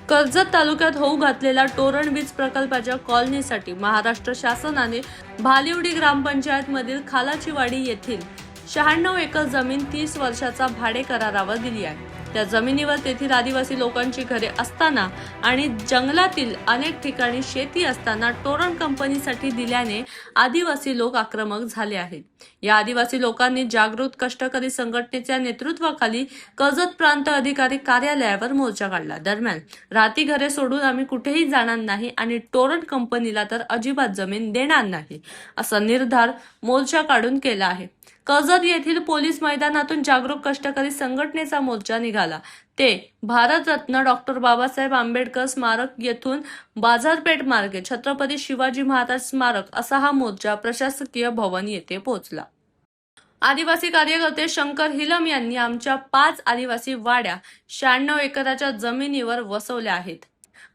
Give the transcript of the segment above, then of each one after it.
कर्जत तालुक्यात होऊ घातलेल्या तोरण वीज प्रकल्पाच्या कॉलनीसाठी महाराष्ट्र शासनाने भालिवडी ग्रामपंचायत मधील खालाची वाडी येथील 96 एकर जमीन 30 वर्षाचा भाडे करारावर दिली आहे। त्या जमिनीवर तेथील आदिवासी लोकांची घरे असताना आणि जंगलातील अनेक ठिकाणी शेती असताना तोरण कंपनीसाठी दिल्याने आदिवासी लोक आक्रमक झाले आहेत। या आदिवासी लोकांनी जागृत कष्टकरी संघटनेच्या नेतृत्वाखाली कर्जत प्रांत अधिकारी कार्यालयावर मोर्चा काढला। दरम्यान राहती घरे सोडून आम्ही कुठेही जाणार नाही आणि तोरण कंपनीला तर अजिबात जमीन देणार नाही असा निर्धार मोर्चा काढून केला आहे। कर्जत येथील पोलीस मैदानातून जागरूक कष्टकरी संघटनेचा मोर्चा निघाला। ते भारतरत्न डॉक्टर बाबासाहेब आंबेडकर स्मारक येथून बाजारपेठ मार्गे छत्रपती शिवाजी महाराज स्मारक असा हा मोर्चा प्रशासकीय भवन येथे पोहोचला। आदिवासी कार्यकर्ते शंकर हिलम यांनी आमच्या 5 आदिवासी वाड्या 96 एकराच्या जमिनीवर वसवल्या आहेत।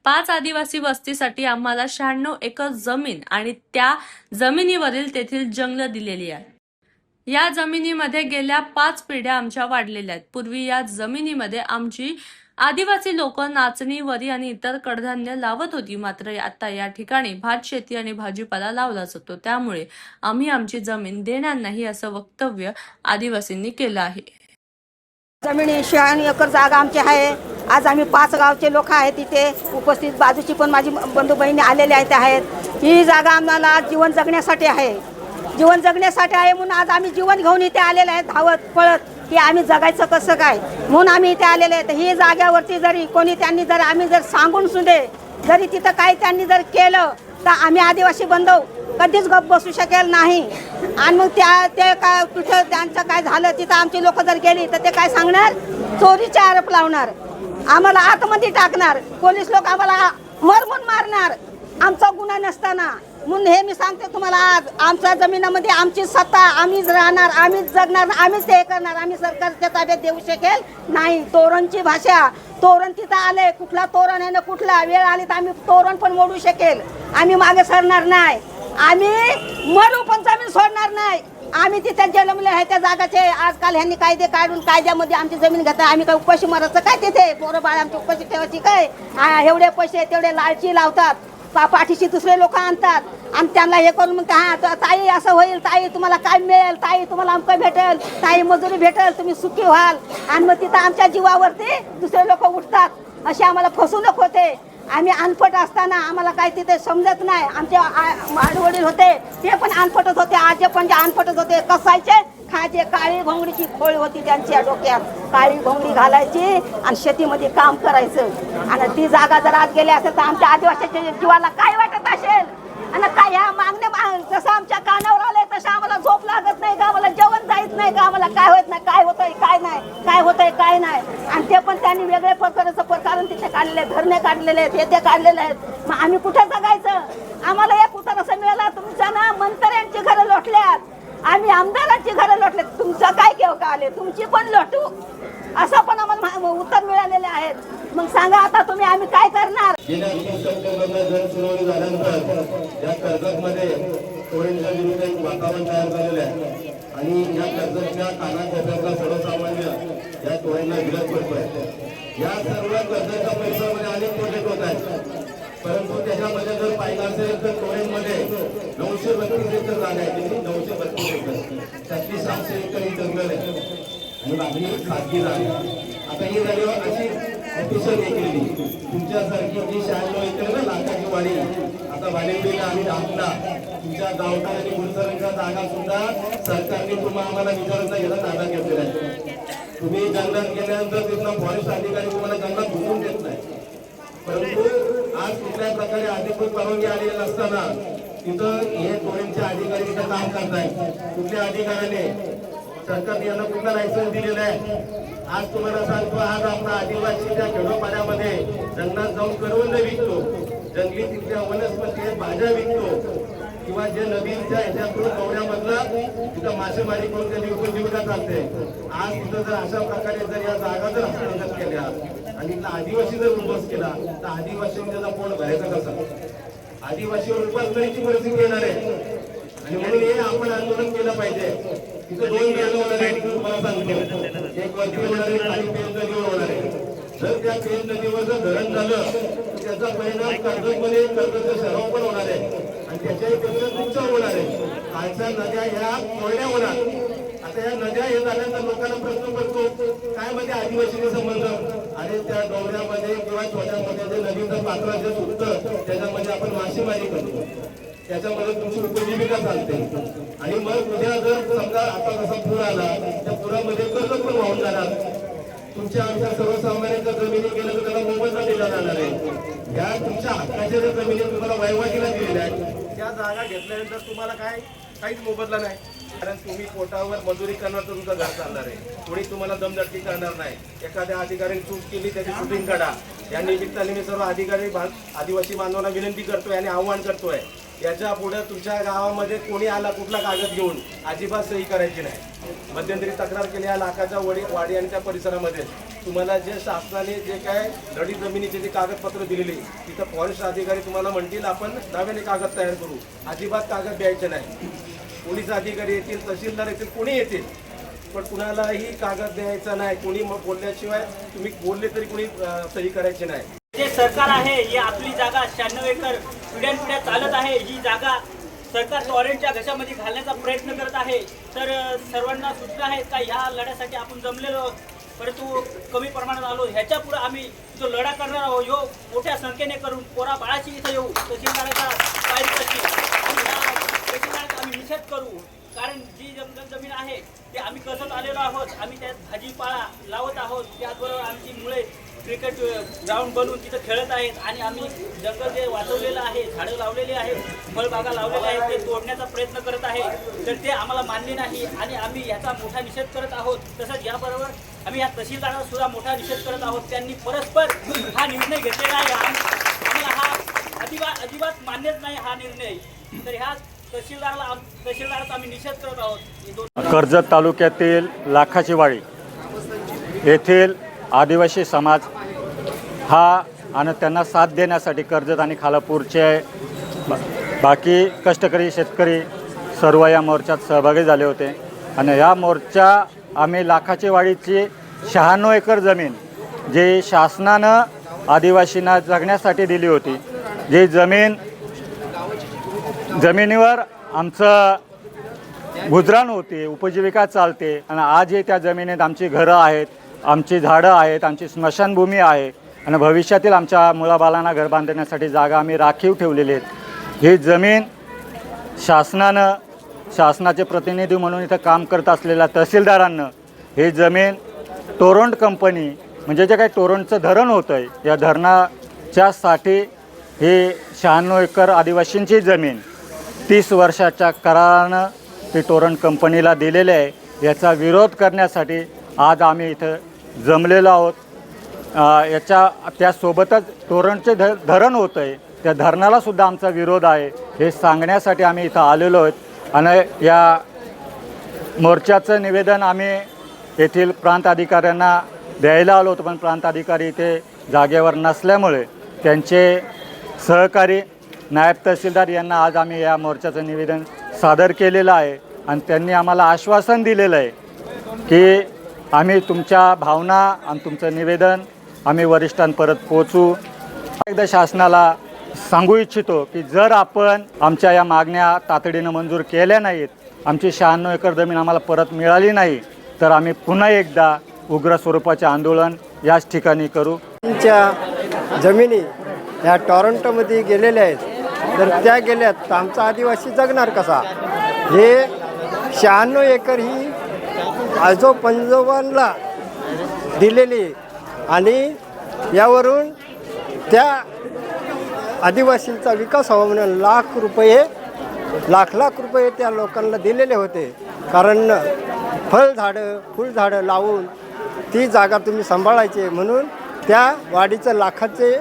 5 आदिवासी वस्तीसाठी आम्हाला 96 एकर जमीन आणि त्या जमिनीवरील तेथील जंगल दिलेली आहे। या जमिनीमध्ये गेल्या 5 पिढ्या आमच्या वाढलेल्या आहेत। पूर्वी या जमिनीमध्ये आमची आदिवासी लोक नाचणी, वरी आणि इतर कडधान्य लावत होती, मात्र आता या ठिकाणी भात शेती आणि भाजीपाला लावला जातो, त्यामुळे आम्ही आमची जमीन देणार नाही असं वक्तव्य आदिवासींनी केलं आहे। जमिनी 96 एकर जागा आमची आहे। आज आम्ही 5 गावचे लोक आहेत तिथे उपस्थित, बाजूची पण माझी बंधू बहिणी आलेले आहेत। ही जागा आम्हाला जीवन जगण्यासाठी आहे, जीवन जगण्यासाठी आहे म्हणून आज आम्ही जीवन घेऊन इथे आलेले आहेत, धावत पळत की आम्ही जगायचं कसं काय म्हणून आम्ही इथे आलेले आहेत। ही जाग्यावरती जरी कोणी त्यांनी जर आम्ही जर सांगून सुद्धा जरी तिथं काही त्यांनी जर केलं तर आम्ही आदिवासी बांधव कधीच गप्प बसू शकेल नाही। आणि मग ते काय कुठं त्यांचं काय झालं तिथं आमची लोक जर गेली तर ते काय सांगणार, चोरीचे आरोप लावणार, आम्हाला आतमध्ये टाकणार, पोलीस लोक आम्हाला मरमून मारणार आमचा गुन्हा नसताना। म्हणून हे मी सांगते तुम्हाला, आज आमच्या जमिनीमध्ये आमची सत्ता, आम्हीच राहणार, आम्हीच जगणार, आम्हीच ते करणार, आम्ही सरकारच्या ताब्यात देऊ शकेल नाही। तोरणची भाषा, तोरण तिथं आले, कुठला तोरण आहे ना कुठला वेळ आली तर आम्ही तोरण पण मोडू शकेल, आम्ही मागे सरणार नाही, आम्ही मरू पण जमीन सोडणार नाही। आम्ही तिथे जन्मले आहे त्या जागाचे, आजकाल ह्यांनी कायदे काढून कायद्यामध्ये आमची जमीन घेतात, आम्ही काय उपाशी मारायचं काय तिथे, पोरं बाळ आमची उपाशी ठेवायची काय, एवढे पैसे तेवढे लालची लावतात, पाठीशी दुसरे लोक आणतात आणि त्यांना हे करून मग हा ताई असं होईल, ताई तुम्हाला काय मिळेल, ताई तुम्हाला अमकं भेटेल, ताई मजुरी भेटेल, तुम्ही सुखी व्हाल, आणि मग तिथं आमच्या जीवावरती दुसरे लोक उठतात, अशी आम्हाला फसवणूक होते। आम्ही अनपट असताना आम्हाला काय तिथे समजत नाही, आमचे आडवडील होते ते पण अनपटच होते, आजे पण जे अनपटच होते, कसायचे खायचे, काळी घोंगडीची खोळ होती त्यांच्या डोक्यात, काळी घोंगडी घालायची आणि शेतीमध्ये काम करायचं। आणि ती जागा जर आज गेली असेल तर आमच्या आदिवासीच्या जीवाला काय वाटत असेल, आणि काय ह्या मागण्या जसं आमच्या कानावर आले तसं आम्हाला झोप लागत नाही का, आम्हाला जेवण जायत नाही का, आम्हाला काय होत नाही, काय होतंय काय नाही, काय होतंय काय नाही। आणि ते पण त्यांनी वेगळे प्रकाराचं तिथे काढलेले, धरणे काढलेले आहेत, हे ते काढलेले आहेत, मग आम्ही कुठे जगायचं। आम्हाला एक उत्तर असं मिळालं, तुमच्या ना मंत्र्यांची घरं लोटल्यात, आम्ही आमदारांची घरं लोटले, तुमचं काय केव का आले, तुमची पण लोटू, असं पण आम्हाला उत्तर मिळालेले आहेत। मग सांगा आता तुम्ही आम्ही काय करणार। या कर्जतमध्ये तोरणच्या विरुद्ध एक वातावरण तयार झालेलं आहे आणि या कर्जतच्या कानाकोपऱ्यातला सर्वसामान्य या तोरणला विरोध करतोय। या सर्व कर्जतच्या परिसरामध्ये अनेक प्रोजेक्ट होत आहेत, परंतु त्याच्यामध्ये जर पाहिलं असेल तर तोरणमध्ये 932 एकर जागा आहे, 932 एकर, त्यातली 700 एकर ही जंगल आहे आणि बाकी खाजगी जागा। आता ही झाल्यावर अशी ऑफिसर घेतलेली तुमच्यासारखी जी 96 एकर ना लाखाची वाडी, आता वाढीला आणि दाखला तुमच्या गावठाण आणि गुरुसरांच्या जागा सुद्धा सरकारने आम्हाला विचारांचा गेला ताब्यात घेतलेला आहे। तुम्ही जंगलात गेल्यानंतर तिथला फॉरेस्ट अधिकारी तुम्हाला जंगलात घुसून देत नाही, परंतु आज कुठल्याही प्रकारे अधिकृत परवानगी आलेली नसताना तिथं हे तोरणचे अधिकारी तिथं काम करतायत। कुठल्या अधिकाऱ्याने सरकारने यांना कुठला लायसन्स दिलेला आहे? आज तुम्हाला सांगतो, आज आपला आदिवासीच्या खेडोपाड्यामध्ये जंगलात जाऊन करवंद विकतो, जंगली तिथल्या वनस्पती भाज्या विकतो, किंवा जे नदीच्या ह्याच्यातून कवड्यामधला तिथं मासेमारी करून त्यांनी विकून जीविका चालते। आज तिथं जर अशा प्रकारे जर या जागा जर हस्तांतरित केल्या आणि इथला आदिवासी जर उद्ध्वस्त केला तर आदिवासींनी त्याचा पोट भरायचा कसा, आदिवासीवर उपासमारीची परिस्थिती येणार आहे। आणि म्हणून हे आपण आंदोलन केलं पाहिजे। तिथं 2 आंदोलन आहेत तुम्हाला सांगतो, एक वरती होणार आहे, खाली होणार आहे। जर त्या पेन नदीवर जर धरण झालं तर त्याचा परिणाम कर्जतमध्ये कर्जतचं शहरावर पण होणार आहे आणि त्याच्याही पेक्षा तुमचं होणार आहे. खालच्या नद्या ह्या कोरड्या होणार. आता या नद्या हे झाल्यानंतर लोकांना प्रश्न पडतो काय म्हणजे आदिवासी संबंध. आणि त्या डोंगरामध्ये किंवा छोट्यामध्ये जे नदीचं पात्र जे सुटतं त्याच्यामध्ये आपण मासेमारी करतो, त्याच्यामध्ये तुमची उपजीविका चालते. आणि मग उद्या जर समजा आता जसा पूर आला त्या पुरामध्ये कर्ज पण वाहून जाणार. तुमच्या आमच्या सर्वसामान्यांच्या जमिनी गेल्या तर त्याला मोबदला दिला जाणार आहे. या तुमच्या हक्काच्या ज्या जमिनी तुम्हाला वहिवाटीला दिलेल्या आहेत त्या जागा घेतल्यानंतर तुम्हाला काहीच मोबदला नाही. कारण तुम्ही पोटावर मजुरी करणार तर तुमचं घर चालणार आहे. कोणी तुम्हाला दमदटकी करणार नाही. एखाद्या अधिकाऱ्याने चूक केली त्याची शूटिंग काढा. या निमित्ताने मी सर्व आदिवासी बांधवांना विनंती करतोय आणि आव्हान करतोय, याच्या पुढे तुमच्या गावामध्ये कोणी आला कुठला कागद घेऊन अजिबात सही करायची नाही. मध्यंतरी तक्रार केली या लाखाच्या वाडी आणि त्या परिसरामध्ये तुम्हाला जे शासनाने जे काय लढी जमिनीचे जे कागदपत्र दिलेली तिथं फॉरेस्ट अधिकारी तुम्हाला म्हणतील आपण नव्याने कागद तयार करू. अजिबात कागद द्यायचे नाही. पोलीस अधिकारी येतील, तहसीलदार येतील, कोणी येतील, पण कुणालाही कागद द्यायचा नाही. कोणी बोलल्याशिवाय तुम्ही बोलले तरी कोणी सही करायची नाही. जे सरकार आहे ही आपली जागा 96 एकर पिढ्यानपिढ्या चालत आहे. ही जागा सरकार टॉरेंटच्या घशामध्ये घालण्याचा प्रयत्न करत आहे. तर सर्वांना सूचना आहे का ह्या लढ्यासाठी आपण जमलेलो परंतु कमी प्रमाणात आलो. ह्याच्या पुढे आम्ही जो लढा करणार आहोत यो मोठ्या संख्येने करून पोरा बाळाची इथं येऊ तहसीलदाराच्या आम्ही निषेध करू. कारण जी जमीन आहे ते आम्ही कसत आलेलो आहोत. आम्ही त्यात भाजीपाला लावत आहोत. त्याचबरोबर आमची मुळे क्रिकेट ग्राउंड बनवून तिथं खेळत आहेत. आणि आम्ही जंगल जे वाचवलेलं आहे, झाडं लावलेली आहेत, फळबागा लावलेल्या आहेत, ते तोडण्याचा प्रयत्न करत आहे. तर ते आम्हाला मान्य नाही आणि आम्ही याचा मोठा निषेध करत आहोत. तसंच याबरोबर आम्ही या तहसीलदारांना सुद्धा मोठा निषेध करत आहोत. त्यांनी परस्पर हा निर्णय घेतलेला आहे. आम्हाला हा अजिबात मान्यच नाही हा निर्णय. तर ह्या तहसीलदाराचा आम्ही निषेध करत आहोत. कर्जत तालुक्यातील लाखाची वाडी येथील आदिवासी समाज हा आणि त्यांना साथ देण्यासाठी कर्जत आणि खालापूरचे बाकी कष्टकरी शेतकरी सर्व या मोर्चात सहभागी झाले होते. आणि या मोर्चा आम्ही लाखाची वाडीची 96 एकर जमीन जे शासनानं आदिवासींना जगण्यासाठी दिली होती, जी जमिनीवर आमचं गुजराण होते, उपजीविका चालते. आणि आजही त्या जमिनीत आमची घरं आहेत, आमची झाडं आहेत, आमची स्मशानभूमी आहे आणि भविष्यातील आमच्या मुलाबाळांना घर बांधण्यासाठी जागा आम्ही राखीव ठेवलेली आहेत. ही जमीन शासनाचे प्रतिनिधी म्हणून इथं काम करत असलेल्या तहसीलदारांना ही जमीन टोरंट कंपनी म्हणजे जे काही टोरंटचं धरण होतं आहे या धरणाच्यासाठी ही 96 एकर आदिवासींची जमीन 30 वर्षाच्या करारानं ती टोरंट कंपनीला दिलेली आहे. याचा विरोध करण्यासाठी आज आम्ही इथं जमलेलो आहोत. त्यासोबतच टोरंटचे धरण होतं आहे त्या धरणालासुद्धा आमचा विरोध आहे हे सांगण्यासाठी आम्ही इथं आलेलो आहोत. आणि या मोर्चाचं निवेदन आम्ही येथील प्रांत अधिकाऱ्यांना द्यायला आलो होतो, पण प्रांत अधिकारी इथे जागेवर नसल्यामुळे त्यांचे सहकारी नायब तहसीलदार यांना आज आम्ही या मोर्चाचं निवेदन सादर केलेलं आहे. आणि त्यांनी आम्हाला आश्वासन दिलेलं आहे की आम्ही तुमच्या भावना आणि तुमचं निवेदन आम्ही वरिष्ठांपर्यंत पोचू. एकदा शासनाला सांगू इच्छितो की जर आपण आमच्या या मागण्या तातडीनं मंजूर केल्या नाहीत, आमची 96 एकर जमीन आम्हाला परत मिळाली नाही, तर आम्ही पुन्हा एकदा उग्र स्वरूपाचे आंदोलन याच ठिकाणी करू. आमच्या जमिनी ह्या टॉरंटोमध्ये गेलेल्या आहेत. तर त्या गेल्यात तर आमचा आदिवासी जगणार कसा. हे 96 एकर ही आजोपंजोबांना दिलेली आणि यावरून त्या आदिवासींचा विकास व्हावा म्हणून लाख रुपये त्या लोकांना दिलेले होते. कारण फळझाडं फुलझाडं लावून ती जागा तुम्ही सांभाळायची म्हणून त्या वाडीचं लाखाचे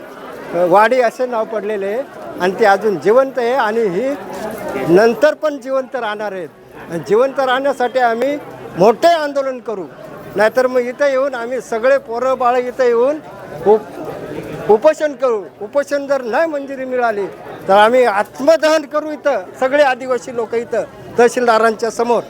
वाडी असे नाव पडलेले आहे. आणि ते अजून जिवंत आहे आणि ही नंतर पण जिवंत राहणार आहेत. जिवंत राहण्यासाठी आम्ही मोठे आंदोलन करू. नाहीतर मग इथं येऊन आम्ही सगळे पोरं बाळं इथं येऊन उपोषण करू. उपोषण जर नाही मंजुरी मिळाली तर आम्ही आत्मदहन करू. इथं सगळे आदिवासी लोक इथं तहसीलदारांच्या समोर